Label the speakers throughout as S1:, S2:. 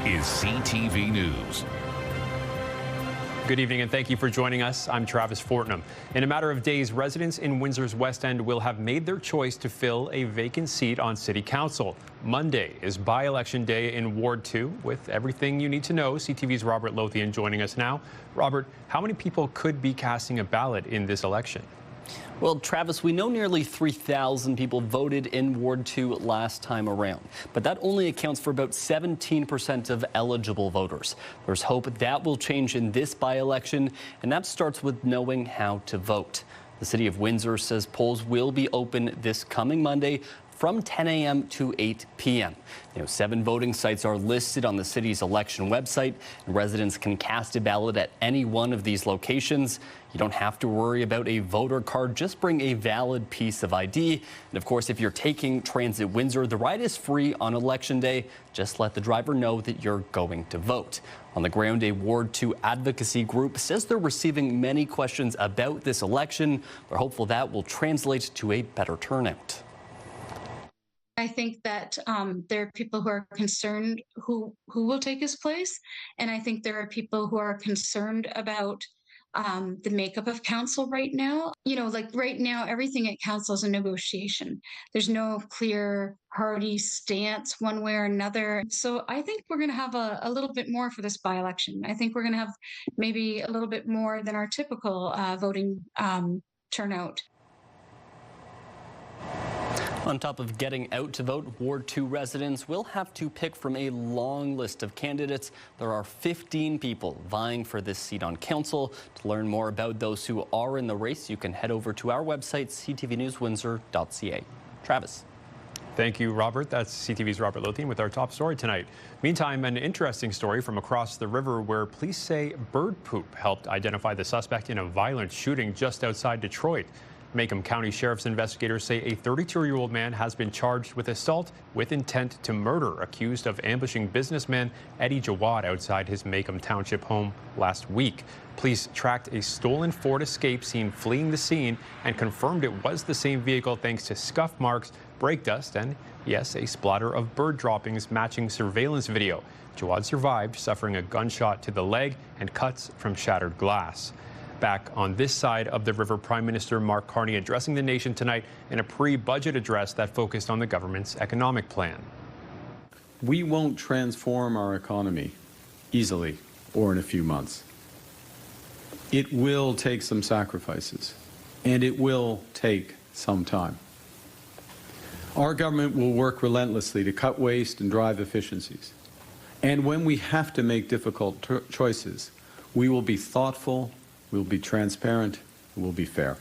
S1: is CTV News.
S2: Good evening and thank you for joining us. I'm Travis Fortnum. In a matter of days, residents in Windsor's West End will have made their choice to fill a vacant seat on City Council. Monday is by-election day in Ward 2. With everything you need to know, CTV's Robert Lothian joining us now. Robert, how many people could be casting a ballot in this election?
S3: Well, Travis, we know nearly 3,000 people voted in Ward 2 last time around, but that only accounts for about 17% of eligible voters. There's hope that will change in this by-election, and that starts with knowing how to vote. The City of Windsor says polls will be open this coming Monday from 10 a.m. to 8 p.m. 7 voting sites are listed on the city's election website, and residents can cast a ballot at any one of these locations. You don't have to worry about a voter card. Just bring a valid piece of ID. And of course, if you're taking Transit Windsor, the ride is free on Election Day. Just let the driver know that you're going to vote. On the ground, a Ward 2 advocacy group says they're receiving many questions about this election. They're hopeful that will translate to a better turnout.
S4: I think that there are people who are concerned who will take his place. And I think there are people who are concerned about the makeup of council right now. Like right now, everything at council is a negotiation. There's no clear party stance one way or another. So I think we're going to have a little bit more for this by-election. I think we're going to have maybe a little bit more than our typical voting turnout.
S3: On top of getting out to vote, Ward 2 residents will have to pick from a long list of candidates. There are 15 people vying for this seat on council. To learn more about those who are in the race, you can head over to our website, ctvnewswindsor.ca. Travis.
S2: Thank you, Robert. That's CTV's Robert Lothian with our top story tonight. Meantime, an interesting story from across the river where police say bird poop helped identify the suspect in a violent shooting just outside Detroit. Macomb County Sheriff's investigators say a 32-year-old man has been charged with assault with intent to murder, accused of ambushing businessman Eddie Jawad outside his Macomb Township home last week. Police tracked a stolen Ford Escape seen fleeing the scene and confirmed it was the same vehicle thanks to scuff marks, brake dust, and, yes, a splatter of bird droppings matching surveillance video. Jawad survived, suffering a gunshot to the leg and cuts from shattered glass. Back on this side of the river, Prime Minister Mark Carney addressing the nation tonight in a pre-budget address that focused on the government's economic plan.
S5: We won't transform our economy easily or in a few months. It will take some sacrifices, and it will take some time. Our government will work relentlessly to cut waste and drive efficiencies. And when we have to make difficult choices, we will be thoughtful, we'll be transparent, we'll be fair.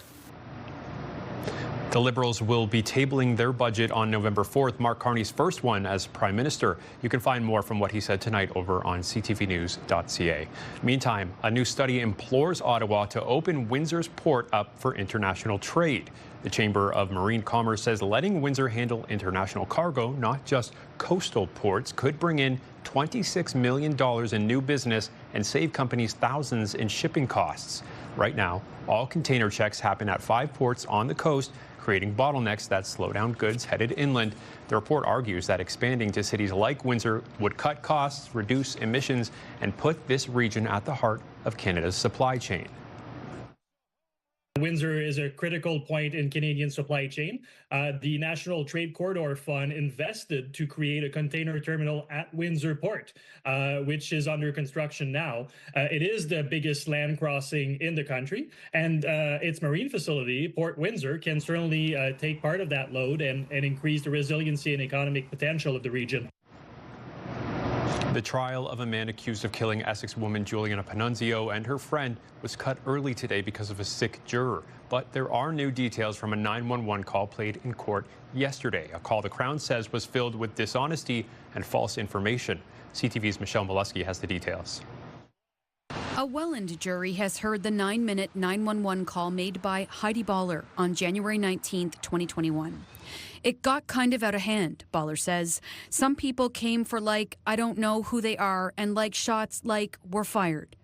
S2: The Liberals will be tabling their budget on November 4th, Mark Carney's first one as Prime Minister. You can find more from what he said tonight over on ctvnews.ca. Meantime, a new study implores Ottawa to open Windsor's port up for international trade. The Chamber of Marine Commerce says letting Windsor handle international cargo, not just coastal ports, could bring in $26 million in new business and save companies thousands in shipping costs. Right now, all container checks happen at 5 ports on the coast, creating bottlenecks that slow down goods headed inland. The report argues that expanding to cities like Windsor would cut costs, reduce emissions, and put this region at the heart of Canada's supply chain.
S6: Windsor is a critical point in Canadian supply chain. The National Trade Corridor Fund invested to create a container terminal at Windsor Port, which is under construction now. It is the biggest land crossing in the country, and its marine facility, Port Windsor, can certainly take part of that load and increase the resiliency and economic potential of the region.
S2: The trial of a man accused of killing Essex woman Juliana Panunzio and her friend was cut early today because of a sick juror. But there are new details from a 911 call played in court yesterday, a call the Crown says was filled with dishonesty and false information. CTV's Michelle Molesky has the details.
S7: A Welland jury has heard the 9-minute 911 call made by Heidi Baller on January 19, 2021. It got kind of out of hand, Baller says. Some people came for I don't know who they are, and shots were fired.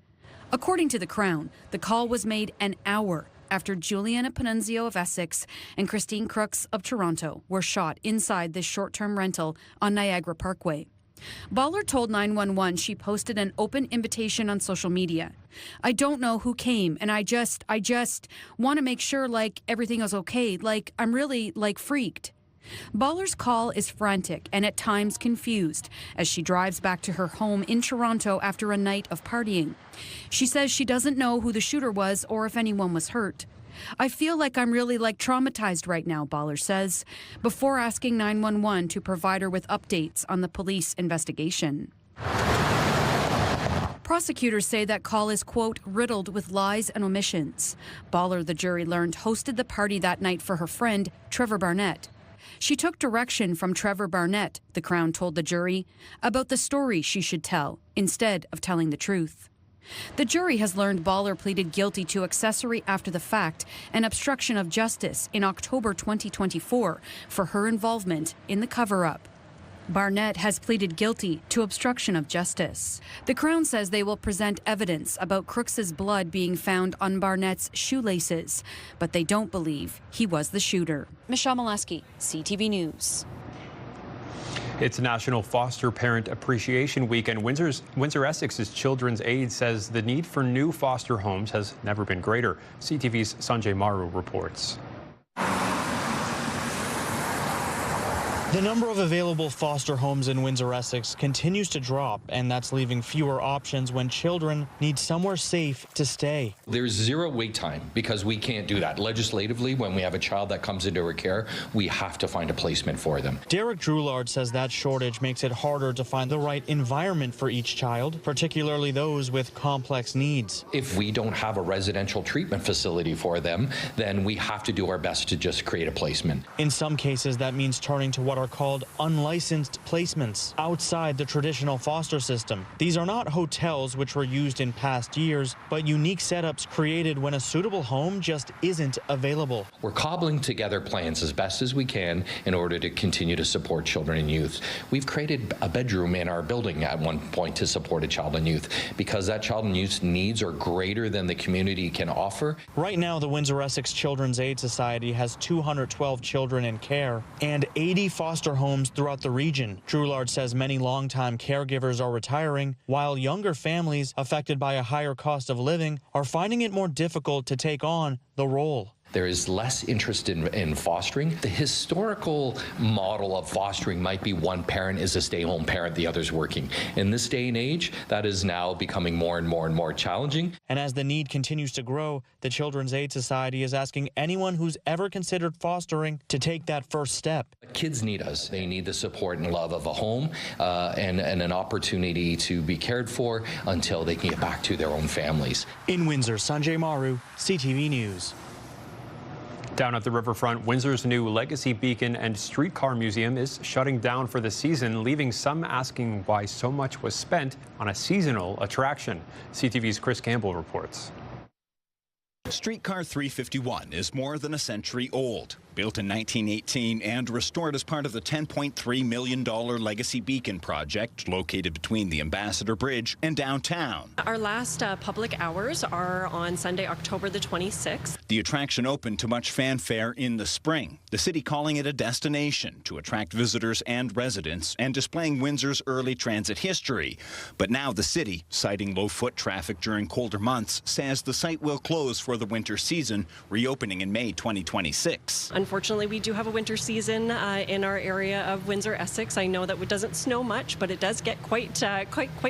S7: According to the Crown, the call was made an hour after Juliana Panunzio of Essex and Christine Crooks of Toronto were shot inside this short-term rental on Niagara Parkway. Baller told 911 she posted an open invitation on social media. I don't know who came, and I just want to make sure, like, everything is okay. Like, I'm really, like, freaked. Baller's call is frantic and at times confused as she drives back to her home in Toronto after a night of partying. She says she doesn't know who the shooter was or if anyone was hurt. I feel like I'm really traumatized right now, Baller says, before asking 911 to provide her with updates on the police investigation. Prosecutors say that call is, quote, riddled with lies and omissions. Baller, the jury learned, hosted the party that night for her friend, Trevor Barnett. She took direction from Trevor Barnett, the Crown told the jury, about the story she should tell instead of telling the truth. The jury has learned Baller pleaded guilty to accessory after the fact and obstruction of justice in October 2024 for her involvement in the cover-up. Barnett has pleaded guilty to obstruction of justice. The Crown says they will present evidence about Crooks's blood being found on Barnett's shoelaces, but they don't believe he was the shooter. Michelle Molesky, CTV News.
S2: It's National Foster Parent Appreciation Week, and Windsor Essex's Children's Aid says the need for new foster homes has never been greater. CTV's Sanjay Maru reports.
S8: The number of available foster homes in Windsor Essex continues to drop, and that's leaving fewer options when children need somewhere safe to stay.
S9: There's zero wait time because we can't do that. Legislatively, when we have a child that comes into our care, we have to find a placement for them.
S8: Derek Droulard says that shortage makes it harder to find the right environment for each child, particularly those with complex needs.
S9: If we don't have a residential treatment facility for them, then we have to do our best to just create a placement.
S8: In some cases, that means turning to what are called unlicensed placements outside the traditional foster system. These are not hotels, which were used in past years, but unique setups created when a suitable home just isn't available.
S9: We're cobbling together plans as best as we can in order to continue to support children and youth. We've created a bedroom in our building at one point to support a child and youth because that child and youth needs are greater than the community can offer.
S8: Right now, the Windsor Essex Children's Aid Society has 212 children in care and 80 foster homes throughout the region. Droulard says many longtime caregivers are retiring, while younger families affected by a higher cost of living are finding it more difficult to take on the role.
S9: There is less interest in fostering. The historical model of fostering might be one parent is a stay-home parent, the other's working. In this day and age, that is now becoming more and more challenging.
S8: And as the need continues to grow, the Children's Aid Society is asking anyone who's ever considered fostering to take that first step.
S9: Kids need us. They need the support and love of a home and an opportunity to be cared for until they can get back to their own families.
S8: In Windsor, Sanjay Maru, CTV News.
S2: Down at the riverfront, Windsor's new Legacy Beacon and Streetcar Museum is shutting down for the season, leaving some asking why so much was spent on a seasonal attraction. CTV's Chris Campbell reports.
S10: Streetcar 351 is more than a century old. Built in 1918 and restored as part of the $10.3 million Legacy Beacon project located between the Ambassador Bridge and downtown.
S11: Our last public hours are on Sunday, October the 26th.
S10: The attraction opened to much fanfare in the spring, the city calling it a destination to attract visitors and residents and displaying Windsor's early transit history. But now the city, citing low foot traffic during colder months, says the site will close for the winter season, reopening in May 2026.
S11: Unfortunately, we do have a winter season in our area of Windsor, Essex. I know that it doesn't snow much, but it does get quite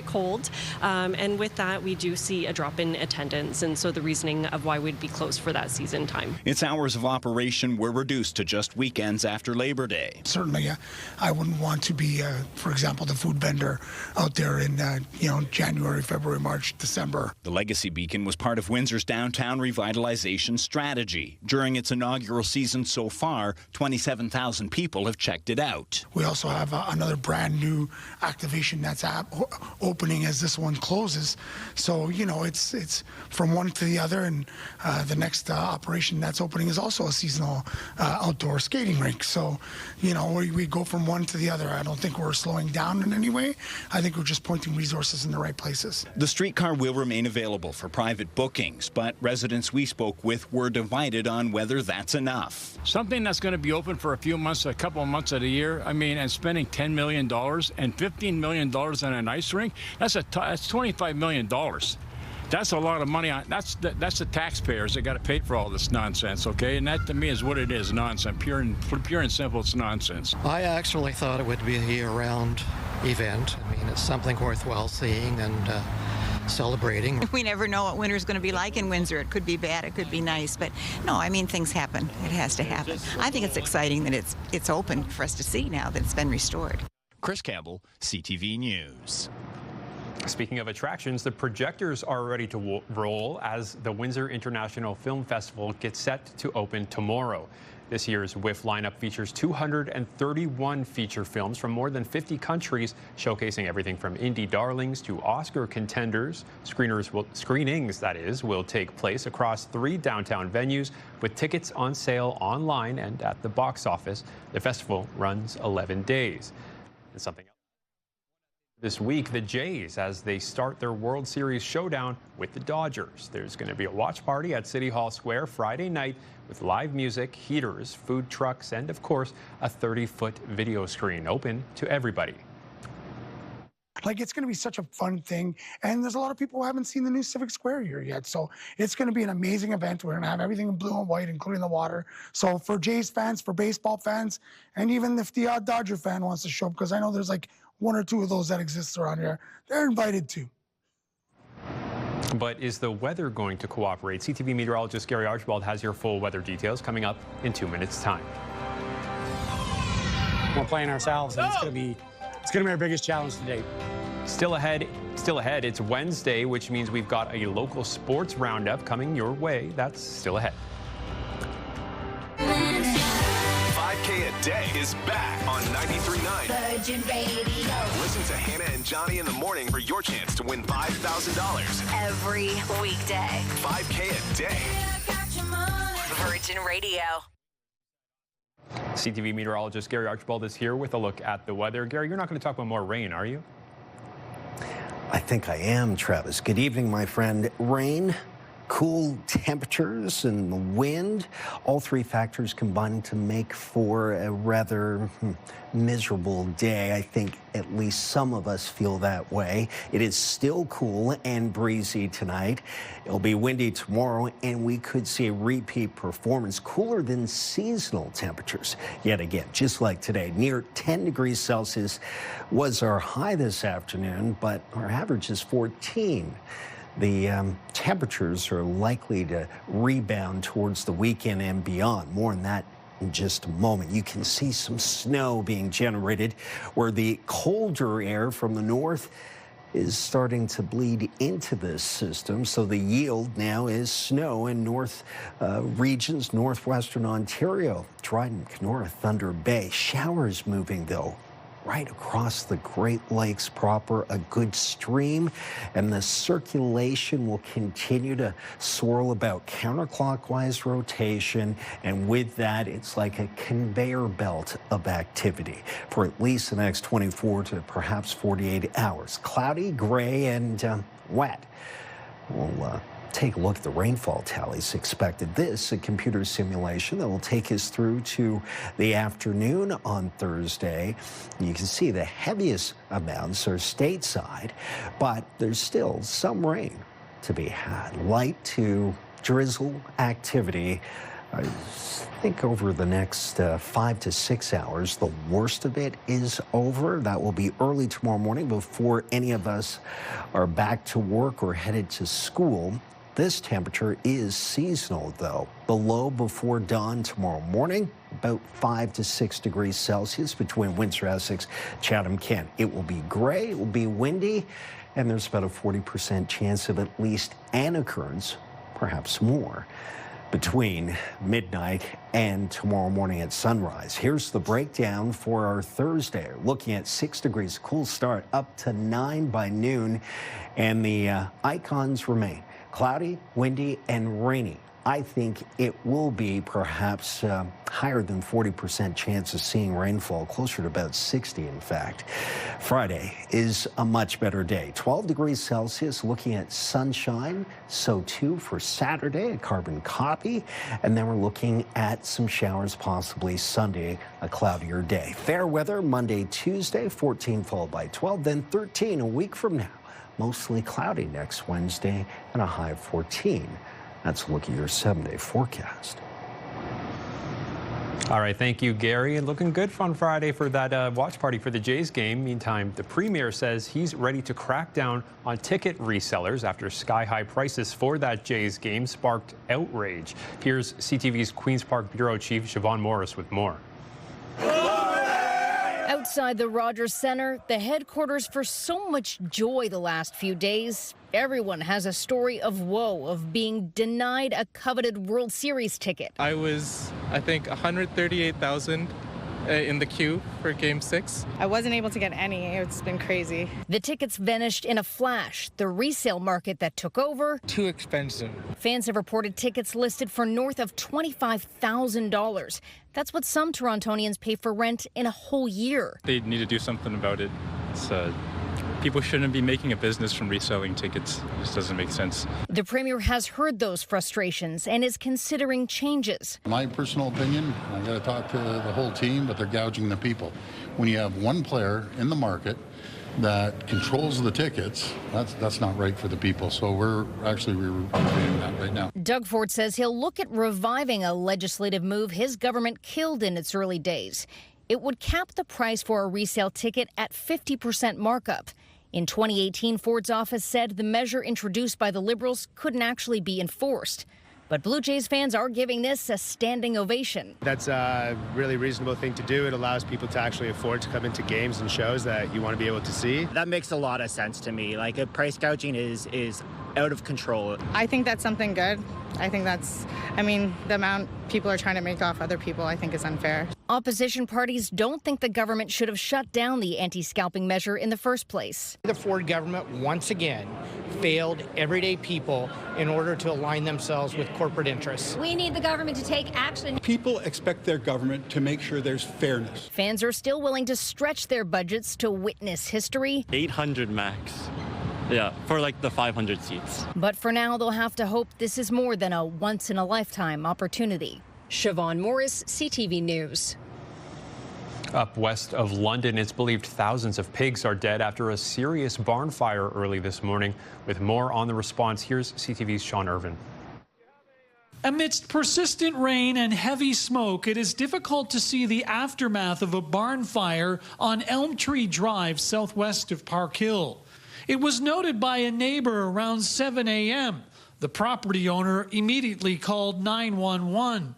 S11: cold. And with that, we do see a drop in attendance. And so the reasoning of why we'd be closed for that season time.
S10: Its hours of operation were reduced to just weekends after Labor Day.
S12: Certainly, I wouldn't want to be, for example, the food vendor out there in, January, February, March, December.
S10: The Legacy Beacon was part of Windsor's downtown revitalization strategy. During its inaugural season so far, 27,000 people have checked it out.
S12: We also have another brand new activation that's opening as this one closes. So, it's from one to the other, and the next operation that's opening is also a seasonal outdoor skating rink. So, we go from one to the other. I don't think we're slowing down in any way. I think we're just pointing resources in the right places.
S10: The streetcar will remain available for private bookings, but residents residents we spoke with were divided on whether that's enough.
S13: Something that's going to be open for a few months, a couple of months of the year, and spending $10 million and $15 million on an ice rink, that's $25 million. That's a lot of money. That's the taxpayers that got to pay for all this nonsense, okay? And that, to me, is what it is, nonsense. Pure and simple, it's nonsense.
S14: I actually thought it would be a year-round event. I mean, it's something worthwhile seeing and celebrating.
S15: We never know what winter's going to be like in Windsor. It could be bad, it could be nice, but no, I mean, things happen. It has to happen. I think it's exciting that it's open for us to see now that it's been restored.
S10: Chris Campbell, CTV News.
S2: Speaking of attractions, the projectors are ready to roll as the Windsor International Film Festival gets set to open tomorrow. This year's WIF lineup features 231 feature films from more than 50 countries, showcasing everything from indie darlings to Oscar contenders. Screenings, that is, will take place across 3 downtown venues with tickets on sale online and at the box office. The festival runs 11 days. And something else. This week, the Jays, as they start their World Series showdown with the Dodgers. There's going to be a watch party at City Hall Square Friday night with live music, heaters, food trucks, and, of course, a 30-foot video screen open to everybody.
S12: Like, it's going to be such a fun thing, and there's a lot of people who haven't seen the new Civic Square here yet, so it's going to be an amazing event. We're going to have everything in blue and white, including the water. So for Jays fans, for baseball fans, and even if the odd Dodger fan wants to show up, because I know there's like 1 or 2 of those that exist around here, they're invited too.
S2: But is the weather going to cooperate? CTV meteorologist Gary Archibald has your full weather details coming up in 2 minutes' time.
S16: We're playing ourselves, and it's going to be our biggest challenge to date.
S2: Still ahead, it's Wednesday, which means we've got a local sports roundup coming your way. That's still ahead.
S17: 5K a day is back on 93.9
S18: Virgin Radio.
S17: Listen to Hannah and Johnny in the morning for your chance to win $5,000
S18: every weekday.
S17: 5K a day.
S18: Virgin Radio.
S2: CTV meteorologist Gary Archibald is here with a look at the weather. Gary, you're not going to talk about more rain, are you?
S19: I think I am, Travis. Good evening, my friend. Rain, cool temperatures, and the wind, all 3 factors combined to make for a rather miserable day. I think at least some of us feel that way. It is still cool and breezy tonight. It'll be windy tomorrow, and we could see a repeat performance, cooler than seasonal temperatures. Yet again, just like today, near 10 degrees Celsius was our high this afternoon, but our average is 14. The temperatures are likely to rebound towards the weekend and beyond. More on that in just a moment. You can see some snow being generated where the colder air from the north is starting to bleed into this system. So the yield now is snow in north regions, northwestern Ontario, Dryden, Kenora, Thunder Bay. Showers moving, though, right across the Great Lakes proper, a good stream, and the circulation will continue to swirl about counterclockwise rotation, and with that, it's like a conveyor belt of activity for at least the next 24 to perhaps 48 hours. Cloudy, gray, and wet. We'll take a look at the rainfall tallies expected. This, a computer simulation that will take us through to the afternoon on Thursday. You can see the heaviest amounts are stateside, but there's still some rain to be had. Light to drizzle activity. I think over the next 5 to 6 hours, the worst of it is over. That will be early tomorrow morning before any of us are back to work or headed to school. This temperature is seasonal, though. The low before dawn tomorrow morning, about 5 to 6 degrees Celsius between Windsor, Essex, Chatham, Kent. It will be gray, it will be windy, and there's about a 40% chance of at least an occurrence, perhaps more, between midnight and tomorrow morning at sunrise. Here's the breakdown for our Thursday. Looking at 6 degrees, cool start, up to 9 by noon, and the icons remain cloudy, windy, and rainy I think it will be perhaps higher than 40% chance of seeing rainfall, closer to about 60 in fact. Friday is a much better day. 12 degrees Celsius, looking at sunshine. So too for Saturday, a carbon copy. And then we're looking at some showers possibly Sunday, a cloudier day. Fair weather Monday, Tuesday, 14 followed by 12, then 13 a week from now. Mostly cloudy next Wednesday and a high of 14. That's a look at your 7-day forecast.
S2: All right, thank you, Gary. And looking good on Friday for that watch party for the Jays game. Meantime, the Premier says he's ready to crack down on ticket resellers after sky-high prices for that Jays game sparked outrage. Here's CTV's Queen's Park Bureau Chief Siobhan Morris with more.
S20: Outside the Rogers Centre, the headquarters for so much joy the last few days, everyone has a story of woe of being denied a coveted World Series ticket.
S21: I was, I think, 138,000 in the queue for Game 6.
S22: I wasn't able to get any. It's been crazy.
S20: The tickets vanished in a flash. The resale market that took over.
S21: Too expensive.
S20: Fans have reported tickets listed for north of $25,000. That's what some Torontonians pay for rent in a whole year.
S21: They need to do something about it. People shouldn't be making a business from reselling tickets. It just doesn't make sense.
S20: The Premier has heard those frustrations and is considering changes.
S23: My personal opinion, I got to talk to the whole team, but they're gouging the people. When you have one player in the market that controls the tickets, that's not right for the people. So we're reviewing that right now.
S20: Doug Ford says he'll look at reviving a legislative move his government killed in its early days. It would cap the price for a resale ticket at 50% markup. In 2018, Ford's office said the measure introduced by the Liberals couldn't actually be enforced. But Blue Jays fans are giving this a standing ovation.
S24: That's a really reasonable thing to do. It allows people to actually afford to come into games and shows that you want to be able to see.
S25: That makes a lot of sense to me. Like, price gouging is out of control.
S22: I think that's something good. I think the amount people are trying to make off other people, I think is unfair.
S20: Opposition parties don't think the government should have shut down the anti-scalping measure in the first place.
S26: The Ford government once again failed everyday people in order to align themselves with corporate interests.
S27: We need the government to take action.
S28: People expect their government to make sure there's fairness.
S20: Fans are still willing to stretch their budgets to witness history.
S29: 800 max. Yeah, for like the 500 seats.
S20: But for now, they'll have to hope this is more than a once-in-a-lifetime opportunity.
S30: Siobhan Morris, CTV News.
S2: Up west of London, it's believed thousands of pigs are dead after a serious barn fire early this morning. With more on the response, here's CTV's Sean Irvin.
S31: Amidst persistent rain and heavy smoke, it is difficult to see the aftermath of a barn fire on Elm Tree Drive, southwest of Park Hill. It was noted by a neighbor around 7 a.m. The property owner immediately called 911.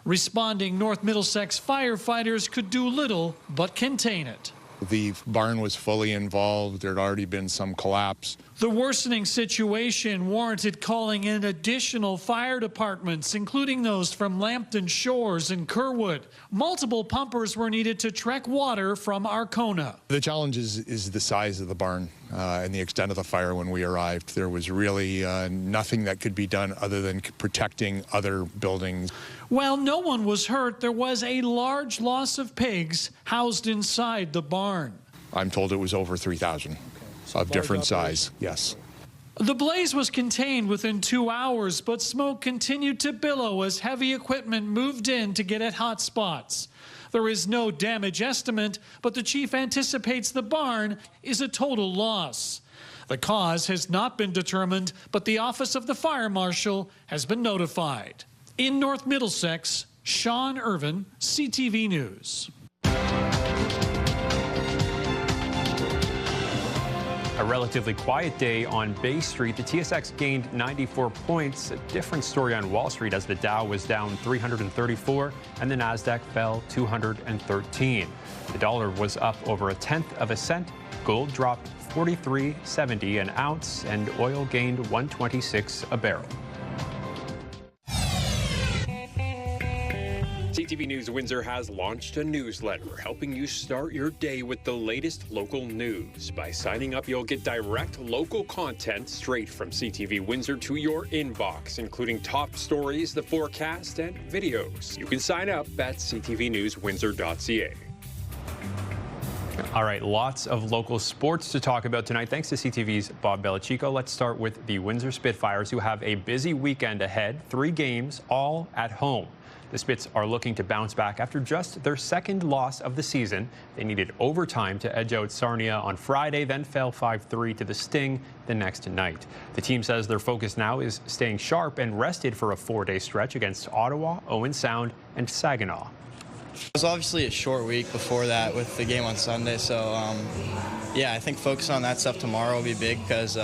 S31: Responding North Middlesex firefighters could do little but contain it.
S32: The barn was fully involved. There had already been some collapse.
S31: The worsening situation warranted calling in additional fire departments, including those from Lambton Shores and Kerwood. Multiple pumpers were needed to trek water from Arkona.
S32: The challenge is the size of the barn and the extent of the fire when we arrived. There was really nothing that could be done other than protecting other buildings.
S31: While no one was hurt, there was a large loss of pigs housed inside the barn.
S32: I'm told it was over 3,000 of different size, yes.
S31: The blaze was contained within 2 hours, but smoke continued to billow as heavy equipment moved in to get at hot spots. There is no damage estimate, but the chief anticipates the barn is a total loss. The cause has not been determined, but the Office of the Fire Marshal has been notified. In North Middlesex, Sean Irvin, CTV News.
S2: A relatively quiet day on Bay Street. The TSX gained 94 points. A different story on Wall Street as the Dow was down 334 and the Nasdaq fell 213. The dollar was up over 1/10 cent. Gold dropped 43.70 an ounce and oil gained 126 a barrel.
S33: CTV
S2: CTV News Windsor has launched a newsletter helping you start your day with the latest local news. By signing up, you'll get direct local content straight from CTV Windsor to your inbox, including top stories, the forecast, and videos. You can sign up at ctvnewswindsor.ca. All right, lots of local sports to talk about tonight. Thanks to CTV's Bob Belichico. Let's start with the Windsor Spitfires, who have a busy weekend ahead. 3 games, all at home. The Spits are looking to bounce back after just their second loss of the season. They needed overtime to edge out Sarnia on Friday, then fell 5-3 to the Sting the next night. The team says their focus now is staying sharp and rested for a 4-day stretch against Ottawa, Owen Sound, and Saginaw.
S1: It was obviously a short week before that with the game on Sunday, so yeah, I think focusing on that stuff tomorrow will be big because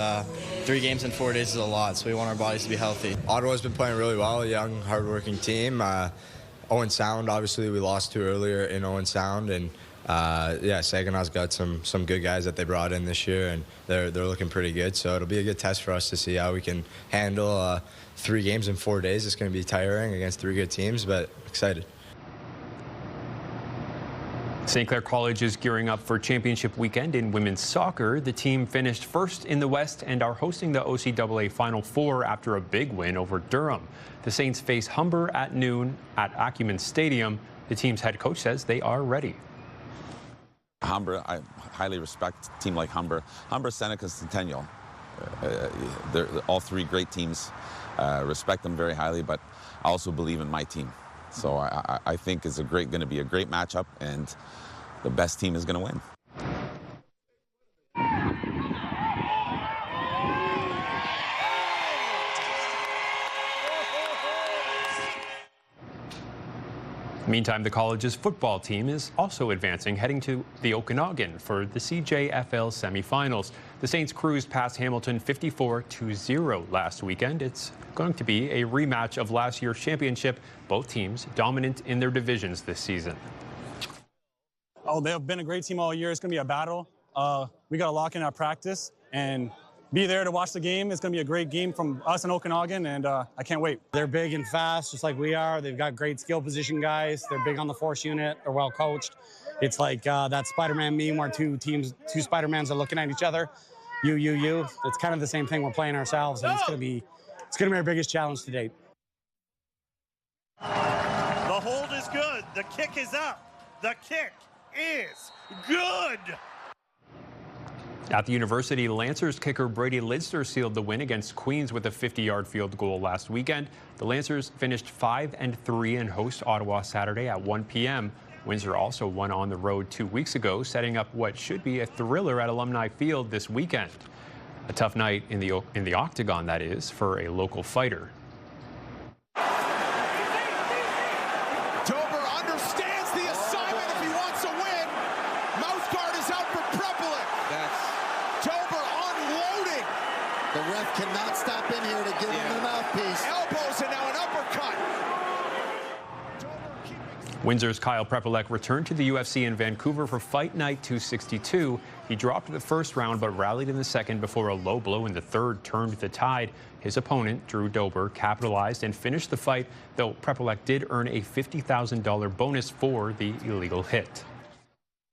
S1: 3 games in 4 days is a lot, so we want our bodies to be healthy.
S3: Ottawa's been playing really well, a young, hardworking team. Owen Sound, obviously, we lost to earlier in Owen Sound, and yeah, Saginaw's got some good guys that they brought in this year, and they're looking pretty good, so it'll be a good test for us to see how we can handle 3 games in 4 days. It's going to be tiring against 3 good teams, but excited.
S2: St. Clair College is gearing up for championship weekend in women's soccer. The team finished first in the West and are hosting the OCAA Final Four after a big win over Durham. The Saints face Humber at noon at Acumen Stadium. The team's head coach says they are ready.
S4: Humber, I highly respect a team like Humber. Humber, Seneca, Centennial. They're all 3 great teams. Respect them very highly, but I also believe in my team. So I think it's going to be a great matchup, and the best team is going to win.
S2: Meantime, the college's football team is also advancing, heading to the Okanagan for the CJFL semifinals. The Saints cruised past Hamilton 54-0 last weekend. It's going to be a rematch of last year's championship, both teams dominant in their divisions this season.
S16: Oh, they've been a great team all year. It's going to be a battle. We got to lock in our practice and be there to watch the game. It's going to be a great game from us in Okanagan, and I can't wait. They're big and fast, just like we are. They've got great skill position guys. They're big on the force unit. They're well coached. It's like that Spider-Man meme where 2 Spider-Mans are looking at each other. You. It's kind of the same thing we're playing ourselves, and it's going to be our biggest challenge to date.
S5: The hold is good. The kick is up. The kick is good.
S2: At the University, Lancers kicker Brady Lidster sealed the win against Queens with a 50-yard field goal last weekend. The Lancers finished 5-3 and host Ottawa Saturday at 1 p.m. Windsor also won on the road 2 weeks ago, setting up what should be a thriller at Alumni Field this weekend. A tough night in the Octagon, that is, for a local fighter.
S6: Cannot stop in here to give him the mouthpiece.
S5: Elbows and now an uppercut.
S2: Windsor's Kyle Prepolek returned to the UFC in Vancouver for Fight Night 262. He dropped the first round but rallied in the second before a low blow in the third turned the tide. His opponent, Drew Dober, capitalized and finished the fight, though Prepolek did earn a $50,000 bonus for the illegal hit.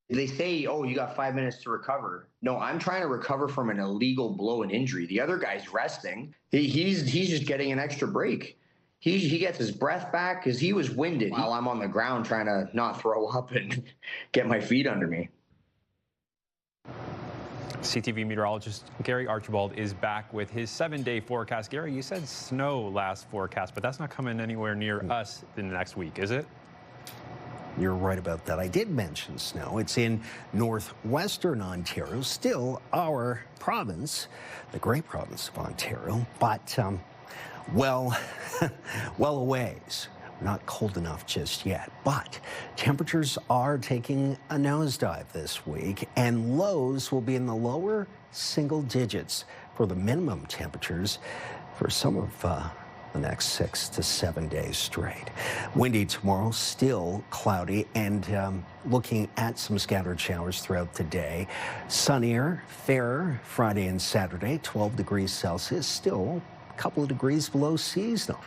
S7: They say, oh, you got 5 minutes to recover. No, I'm trying to recover from an illegal blow and injury. The other guy's resting. He's just getting an extra break. He gets his breath back because he was winded while I'm on the ground trying to not throw up and get my feet under me.
S2: CTV meteorologist Gary Archibald is back with his 7-day forecast. Gary, you said snow last forecast, but that's not coming anywhere near us in the next week, is it?
S19: You're right about that. I did mention snow. It's in northwestern Ontario, still our province, the great province of Ontario, but well a ways. Not cold enough just yet, but temperatures are taking a nosedive this week, and lows will be in the lower single digits for the minimum temperatures for some of the next 6 to 7 days straight. Windy tomorrow, still cloudy, and looking at some scattered showers throughout the day. Sunnier, fairer Friday and Saturday, 12 degrees Celsius, still a couple of degrees below seasonal.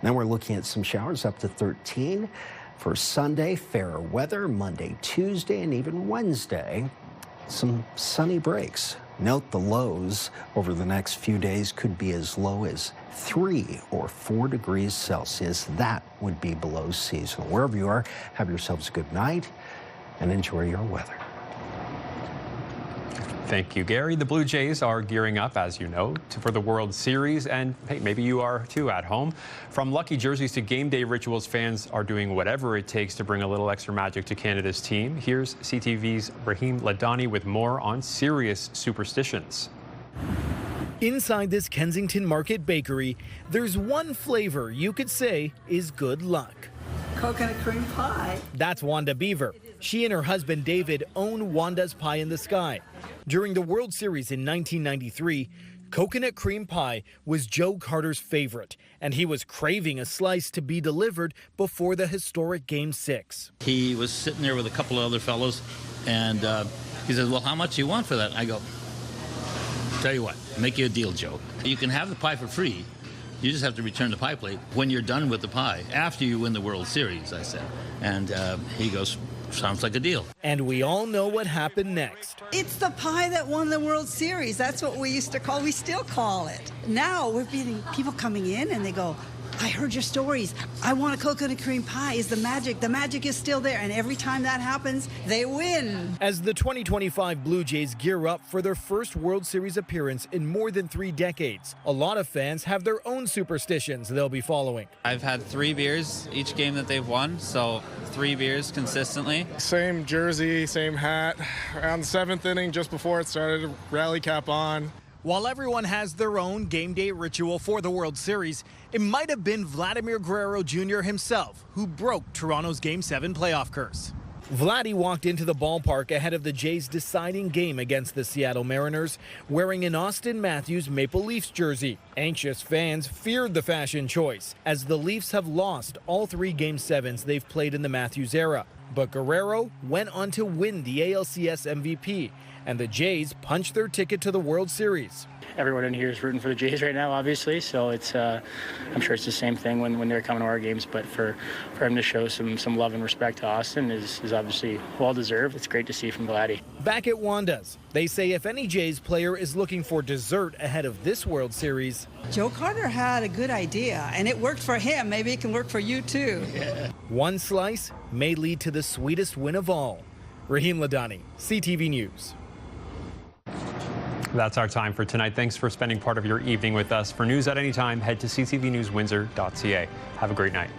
S19: Then we're looking at some showers up to 13. For Sunday, fairer weather. Monday, Tuesday, and even Wednesday, some sunny breaks. Note the lows over the next few days could be as low as 3 or 4 degrees Celsius. That would be below seasonal. Wherever you are, have yourselves a good night and enjoy your weather.
S2: Thank you, Gary. The Blue Jays are gearing up, as you know, for the World Series, and hey, maybe you are too at home. From lucky jerseys to game day rituals, fans are doing whatever it takes to bring a little extra magic to Canada's team. Here's CTV's Rahim Ladani with more on serious superstitions.
S8: Inside this Kensington Market bakery, there's one flavor you could say is good luck.
S9: Coconut cream pie.
S8: That's Wanda Beaver. She and her husband David own Wanda's Pie in the Sky. During the World Series in 1993, coconut cream pie was Joe Carter's favorite, and he was craving a slice to be delivered before the historic Game 6.
S10: He was sitting there with a couple of other fellows, and he says, well, how much do you want for that? I go, tell you what, make you a deal, Joe. You can have the pie for free. You just have to return the pie plate when you're done with the pie, after you win the World Series, I said. And he goes, sounds like a deal.
S8: And we all know what happened next.
S9: It's the pie that won the World Series. That's what we used to call, we still call it. Now we're getting people coming in and they go, I heard your stories. I want a coconut cream pie. Is the magic is still there. And every time that happens, they win.
S8: As the 2025 Blue Jays gear up for their first World Series appearance in more than 3 decades, a lot of fans have their own superstitions they'll be following.
S11: I've had 3 beers each game that they've won, so 3 beers consistently.
S12: Same jersey, same hat. Around the 7th inning, just before it started, rally cap on.
S8: While everyone has their own game day ritual for the World Series, it might have been Vladimir Guerrero Jr. himself who broke Toronto's Game 7 playoff curse. Vladdy walked into the ballpark ahead of the Jays' deciding game against the Seattle Mariners wearing an Auston Matthews Maple Leafs jersey. Anxious fans feared the fashion choice, as the Leafs have lost all 3 Game 7s they've played in the Matthews era. But Guerrero went on to win the ALCS MVP, and the Jays punched their ticket to the World Series.
S13: Everyone in here is rooting for the Jays right now, obviously, so it's I'm sure it's the same thing when they're coming to our games, but for him to show some love and respect to Auston is obviously well-deserved. It's great to see from Vladdy.
S8: Back at Wanda's, they say if any Jays player is looking for dessert ahead of this World Series,
S9: Joe Carter had a good idea, and it worked for him. Maybe it can work for you, too.
S8: Yeah. One slice may lead to the sweetest win of all. Rahim Ladani, CTV News.
S2: That's our time for tonight. Thanks for spending part of your evening with us. For news at any time, head to ctvnewswindsor.ca. Have a great night.